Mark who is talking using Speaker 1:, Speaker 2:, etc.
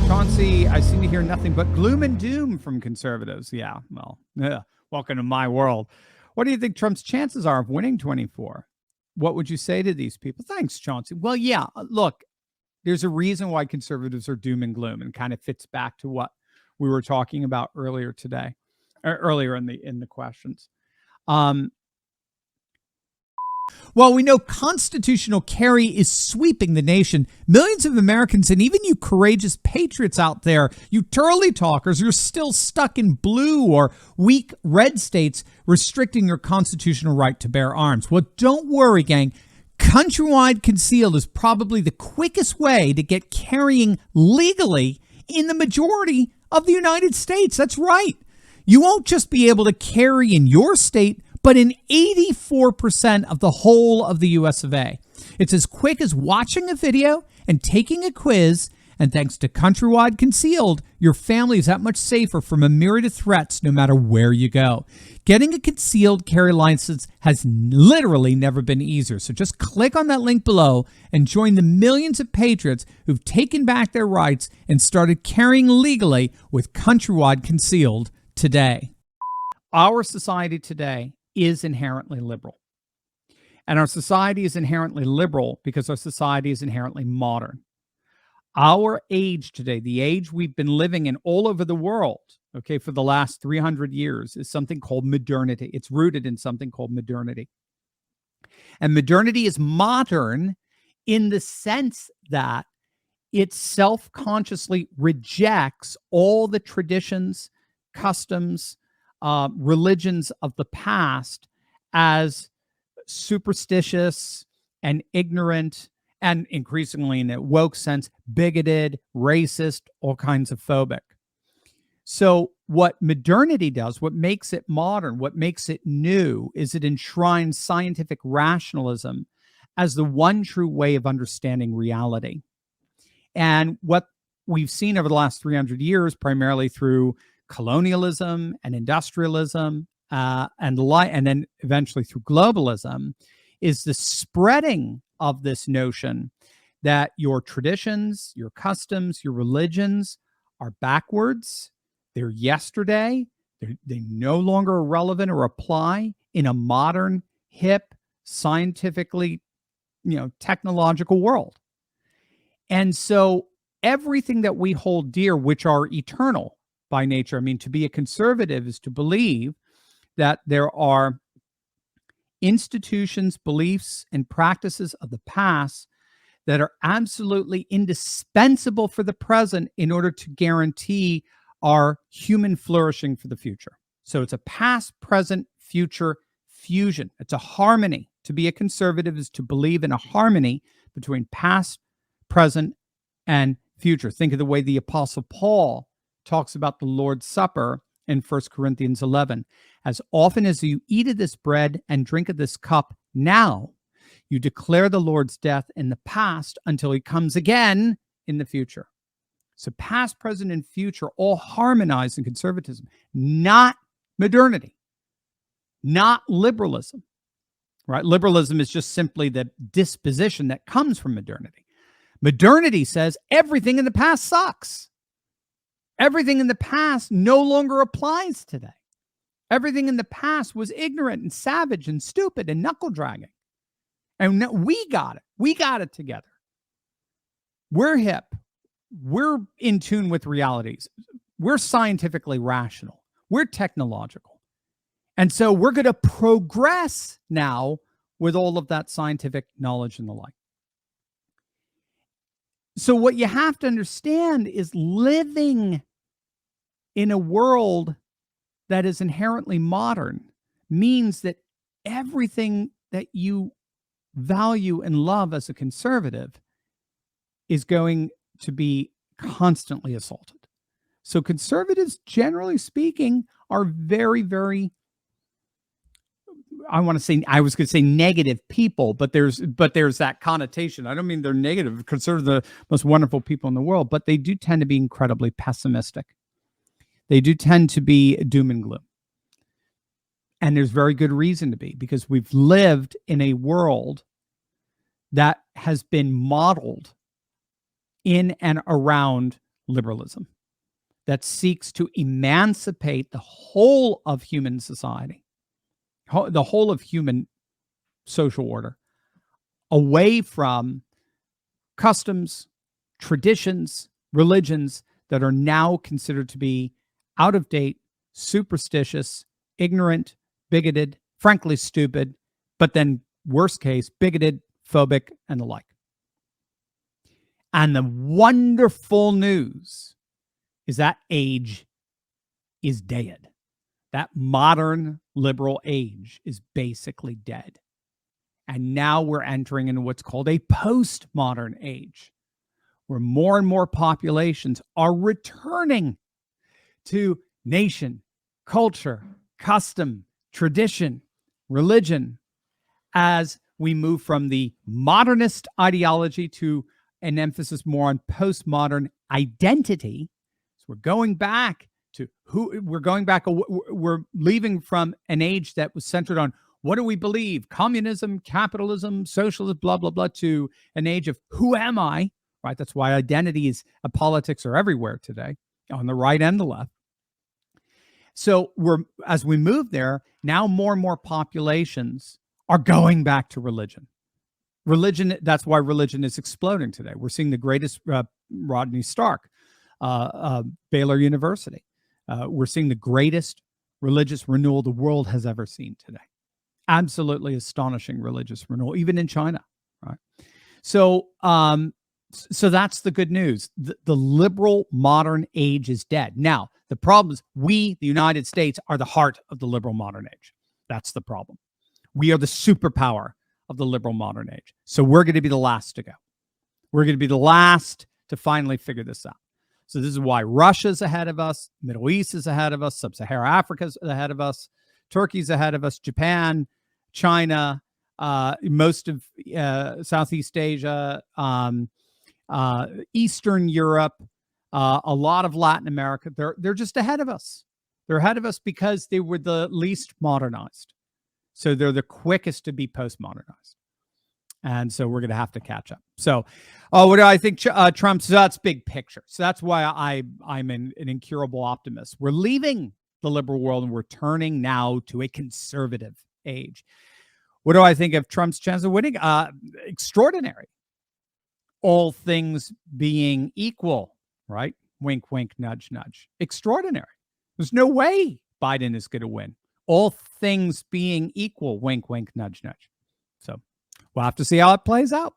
Speaker 1: Chauncey, I seem to hear nothing but gloom and doom from conservatives. Yeah, well, welcome to my world. What do you think Trump's chances are of winning 24? What would you say to these people? Thanks, Chauncey. Well, yeah, look, there's a reason why conservatives are doom and gloom, and kind of fits back to what we were talking about earlier today, or earlier in the questions. Well, we know constitutional carry is sweeping the nation. Millions of Americans, and even you courageous patriots out there, you Turley talkers, you're still stuck in blue or weak red states restricting your constitutional right to bear arms. Well, don't worry, gang. Countrywide concealed is probably the quickest way to get carrying legally in the majority of the United States. That's right. You won't just be able to carry in your state, but in 84% of the whole of the US of A. It's as quick as watching a video and taking a quiz, and thanks to Countrywide Concealed, your family is that much safer from a myriad of threats no matter where you go. Getting a concealed carry license has literally never been easier, so just click on that link below and join the millions of patriots who've taken back their rights and started carrying legally with Countrywide Concealed today. Our society today is inherently liberal. And our society is inherently liberal because our society is inherently modern. Our age today, the age we've been living in all over the world, okay, for the last 300 years, is something called modernity. It's rooted in something called modernity. And modernity is modern in the sense that it self-consciously rejects all the traditions, customs, religions of the past as superstitious and ignorant, and increasingly in a woke sense, bigoted, racist, all kinds of phobic. So what modernity does, what makes it modern, what makes it new, is it enshrines scientific rationalism as the one true way of understanding reality. And what we've seen over the last 300 years, primarily through colonialism and industrialism, and then eventually through globalism, is the spreading of this notion that your traditions, your customs, your religions are backwards, they're yesterday, they no longer relevant or apply in a modern, hip, scientifically, technological world. And so everything that we hold dear, which are eternal by nature, I mean, to be a conservative is to believe that there are institutions, beliefs, and practices of the past that are absolutely indispensable for the present in order to guarantee our human flourishing for the future. So it's a past, present, future fusion. It's a harmony. To be a conservative is to believe in a harmony between past, present, and future. Think of the way the Apostle Paul talks about the Lord's Supper in 1 Corinthians 11. As often as you eat of this bread and drink of this cup now, you declare the Lord's death in the past until he comes again in the future. So past, present, and future all harmonize in conservatism, not modernity, not liberalism, right? Liberalism is just simply the disposition that comes from modernity. Modernity says everything in the past sucks. Everything in the past no longer applies today. Everything in the past was ignorant and savage and stupid and knuckle dragging. And we got it. We got it together. We're hip. We're in tune with realities. We're scientifically rational. We're technological. And so we're going to progress now with all of that scientific knowledge and the like. So what you have to understand is living in a world that is inherently modern means that everything that you value and love as a conservative is going to be constantly assaulted. So conservatives, generally speaking, are very, very, I was going to say negative people, but there's that connotation. I don't mean they're negative. Conservatives are the most wonderful people in the world, but they do tend to be incredibly pessimistic. They do tend to be doom and gloom. And there's very good reason to be, because we've lived in a world that has been modeled in and around liberalism that seeks to emancipate the whole of human society, the whole of human social order, away from customs, traditions, religions that are now considered to be out of date, superstitious, ignorant, bigoted, frankly stupid, but then worst case, bigoted, phobic, and the like. And the wonderful news is that age is dead. That modern liberal age is basically dead. And now we're entering into what's called a postmodern age, where more and more populations are returning to nation, culture, custom, tradition, religion, as we move from the modernist ideology to an emphasis more on postmodern identity. So we're going back to we're leaving from an age that was centered on what do we believe, communism, capitalism, socialism, blah, blah, blah, to an age of who am I, right? That's why identities and politics are everywhere today, on the right and the left. So as we move there, now more and more populations are going back to religion. That's why religion is exploding today. We're seeing the greatest Rodney Stark, Baylor University. We're seeing the greatest religious renewal the world has ever seen today. Absolutely astonishing religious renewal, even in China, right? So that's the good news. The liberal modern age is dead. Now, the problem is we, the United States, are the heart of the liberal modern age. That's the problem. We are the superpower of the liberal modern age. So we're going to be the last to go. We're going to be the last to finally figure this out. So this is why Russia's ahead of us, Middle East is ahead of us, Sub-Saharan Africa's ahead of us, Turkey's ahead of us, Japan, China, most of Southeast Asia, Eastern Europe, a lot of Latin America. They're just ahead of us. They're ahead of us because they were the least modernized. So they're the quickest to be postmodernized. And so we're going to have to catch up. So what do I think Trump's? So that's big picture. So that's why I'm an incurable optimist. We're leaving the liberal world and we're turning now to a conservative age. What do I think of Trump's chance of winning? Extraordinary. All things being equal, right? Wink, wink, nudge, nudge. Extraordinary. There's no way Biden is going to win. All things being equal, wink, wink, nudge, nudge. So we'll have to see how it plays out.